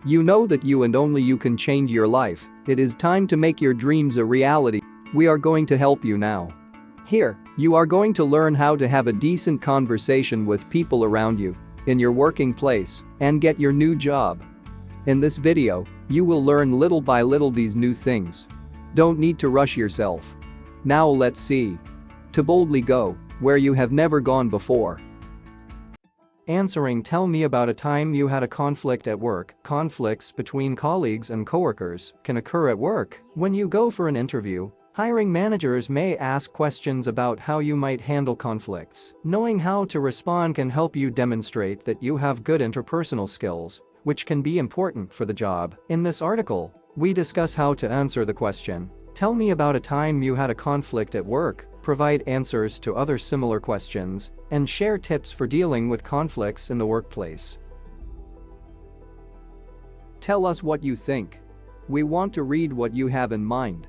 You know that you and only you can change your life. It is time to make your dreams a reality. We are going to help you now. Here, you are going to learn how to have a decent conversation with people around you, in your working place, and get your new job. In this video, you will learn little by little these new things. Don't need to rush yourself. Now let's see. To boldly go where you have never gone before. Answering. Tell me about a time you had a conflict at work. Conflicts between colleagues and coworkers can occur at work. When you go for an interview, hiring managers may ask questions about how you might handle conflicts. Knowing how to respond can help you demonstrate that you have good interpersonal skills, which can be important for the job. In this article, we discuss how to answer the question, "Tell me about a time you had a conflict at work," provide answers to other similar questions, and share tips for dealing with conflicts in the workplace. Tell us what you think. We want to read what you have in mind.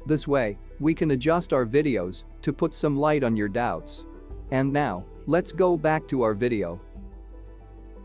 This way, we can adjust our videos to put some light on your doubts. And now, let's go back to our video.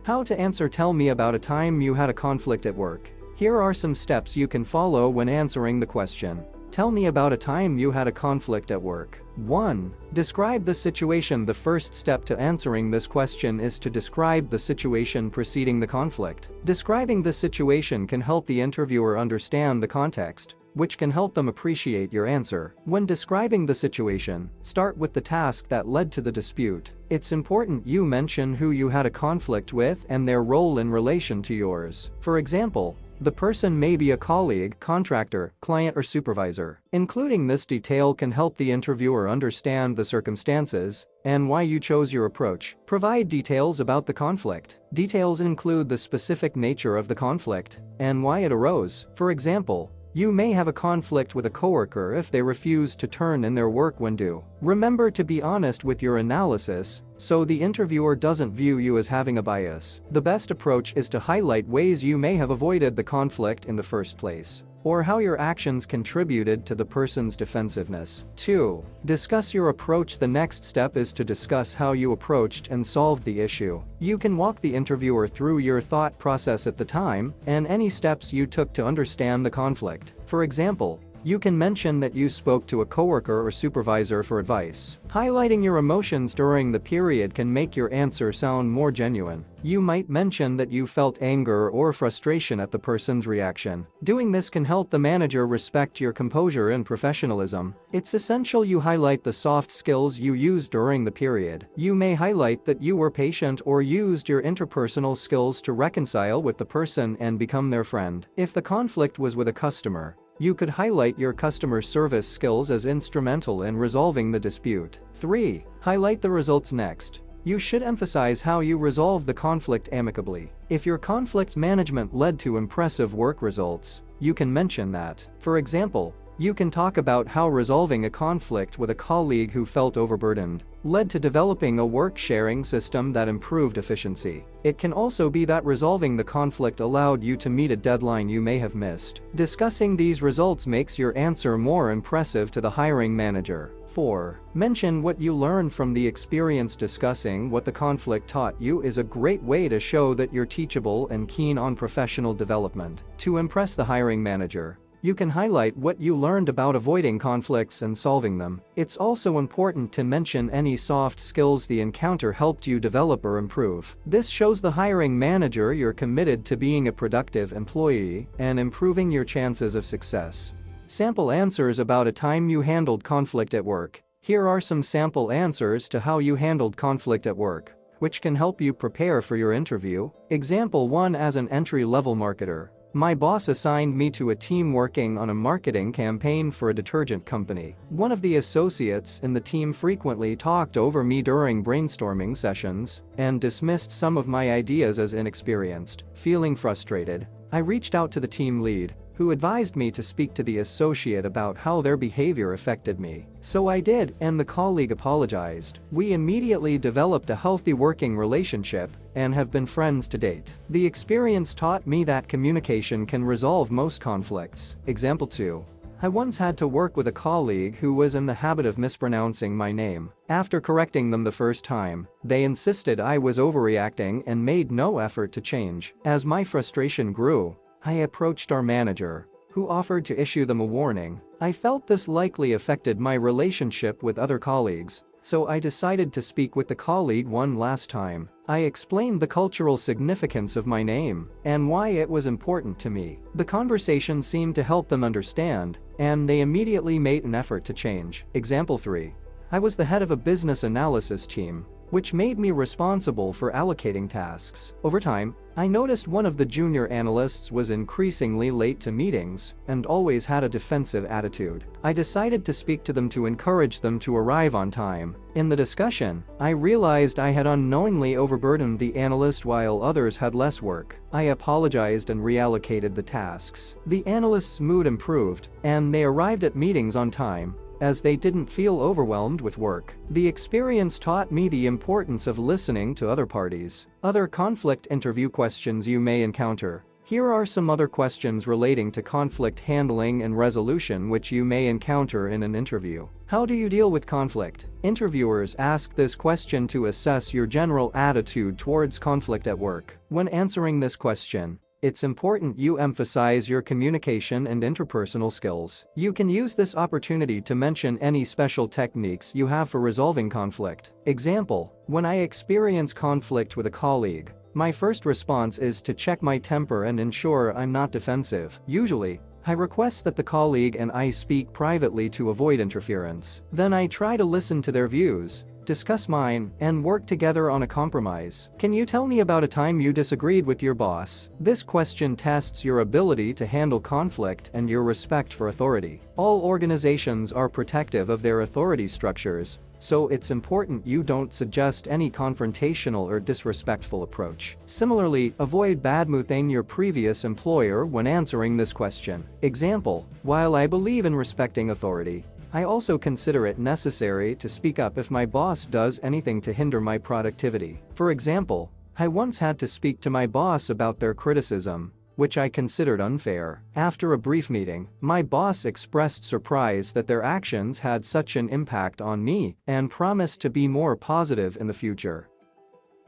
How to answer. Tell me about a time you had a conflict at work. Here are some steps you can follow when answering the question. Tell me about a time you had a conflict at work. 1. Describe the situation. The first step to answering this question is to describe the situation preceding the conflict. Describing the situation can help the interviewer understand the context, which can help them appreciate your answer. When describing the situation, start with the task that led to the dispute. It's important you mention who you had a conflict with and their role in relation to yours. For example, the person may be a colleague, contractor, client, or supervisor. Including this detail can help the interviewer understand the circumstances and why you chose your approach. Provide details about the conflict. Details include the specific nature of the conflict and why it arose. For example, you may have a conflict with a coworker if they refuse to turn in their work when due. Remember to be honest with your analysis, so the interviewer doesn't view you as having a bias. The best approach is to highlight ways you may have avoided the conflict in the first place, or how your actions contributed to the person's defensiveness. 2. Discuss your approach. The next step is to discuss how you approached and solved the issue. You can walk the interviewer through your thought process at the time and any steps you took to understand the conflict. For example, you can mention that you spoke to a coworker or supervisor for advice. Highlighting your emotions during the period can make your answer sound more genuine. You might mention that you felt anger or frustration at the person's reaction. Doing this can help the manager respect your composure and professionalism. It's essential you highlight the soft skills you used during the period. You may highlight that you were patient or used your interpersonal skills to reconcile with the person and become their friend. If the conflict was with a customer, you could highlight your customer service skills as instrumental in resolving the dispute. 3. Highlight the results. Next, you should emphasize how you resolved the conflict amicably. If your conflict management led to impressive work results, you can mention that. For example, you can talk about how resolving a conflict with a colleague who felt overburdened led to developing a work-sharing system that improved efficiency. It can also be that resolving the conflict allowed you to meet a deadline you may have missed. Discussing these results makes your answer more impressive to the hiring manager. 4. Mention what you learned from the experience. Discussing what the conflict taught you is a great way to show that you're teachable and keen on professional development. To impress the hiring manager, you can highlight what you learned about avoiding conflicts and solving them. It's also important to mention any soft skills the encounter helped you develop or improve. This shows the hiring manager you're committed to being a productive employee and improving your chances of success. Sample answers about a time you handled conflict at work. Here are some sample answers to how you handled conflict at work, which can help you prepare for your interview. Example 1. As an entry-level marketer, my boss assigned me to a team working on a marketing campaign for a detergent company. One of the associates in the team frequently talked over me during brainstorming sessions and dismissed some of my ideas as inexperienced. Feeling frustrated, I reached out to the team lead, who advised me to speak to the associate about how their behavior affected me. So I did, and the colleague apologized. We immediately developed a healthy working relationship and have been friends to date. The experience taught me that communication can resolve most conflicts. Example 2. I once had to work with a colleague who was in the habit of mispronouncing my name. After correcting them the first time, they insisted I was overreacting and made no effort to change. As my frustration grew, I approached our manager, who offered to issue them a warning. I felt this likely affected my relationship with other colleagues, so I decided to speak with the colleague one last time. I explained the cultural significance of my name and why it was important to me. The conversation seemed to help them understand, and they immediately made an effort to change. Example 3. I was the head of a business analysis team, which made me responsible for allocating tasks. Over time, I noticed one of the junior analysts was increasingly late to meetings and always had a defensive attitude. I decided to speak to them to encourage them to arrive on time. In the discussion, I realized I had unknowingly overburdened the analyst while others had less work. I apologized and reallocated the tasks. The analyst's mood improved, and they arrived at meetings on time, as they didn't feel overwhelmed with work. The experience taught me the importance of listening to other parties. Other conflict interview questions you may encounter. Here are some other questions relating to conflict handling and resolution which you may encounter in an interview. How do you deal with conflict? Interviewers ask this question to assess your general attitude towards conflict at work. When answering this question, it's important you emphasize your communication and interpersonal skills. You can use this opportunity to mention any special techniques you have for resolving conflict. Example: when I experience conflict with a colleague, my first response is to check my temper and ensure I'm not defensive. Usually, I request that the colleague and I speak privately to avoid interference. Then I try to listen to their views, discuss mine, and work together on a compromise. Can you tell me about a time you disagreed with your boss? This question tests your ability to handle conflict and your respect for authority. All organizations are protective of their authority structures, so it's important you don't suggest any confrontational or disrespectful approach. Similarly, avoid badmouthing your previous employer when answering this question. Example: while I believe in respecting authority, I also consider it necessary to speak up if my boss does anything to hinder my productivity. For example, I once had to speak to my boss about their criticism, which I considered unfair. After a brief meeting, my boss expressed surprise that their actions had such an impact on me and promised to be more positive in the future.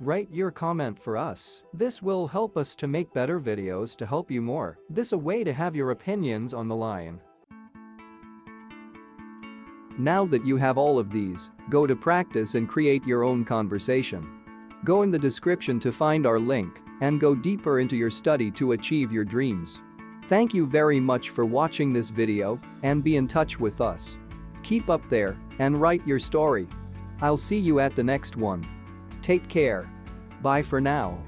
Write your comment for us. This will help us to make better videos to help you more. This is a way to have your opinions on the line. Now that you have all of these, go to practice and create your own conversation. Go in the description to find our link and go deeper into your study to achieve your dreams. Thank you very much for watching this video and be in touch with us. Keep up there and write your story. I'll see you at the next one. Take care. Bye for now.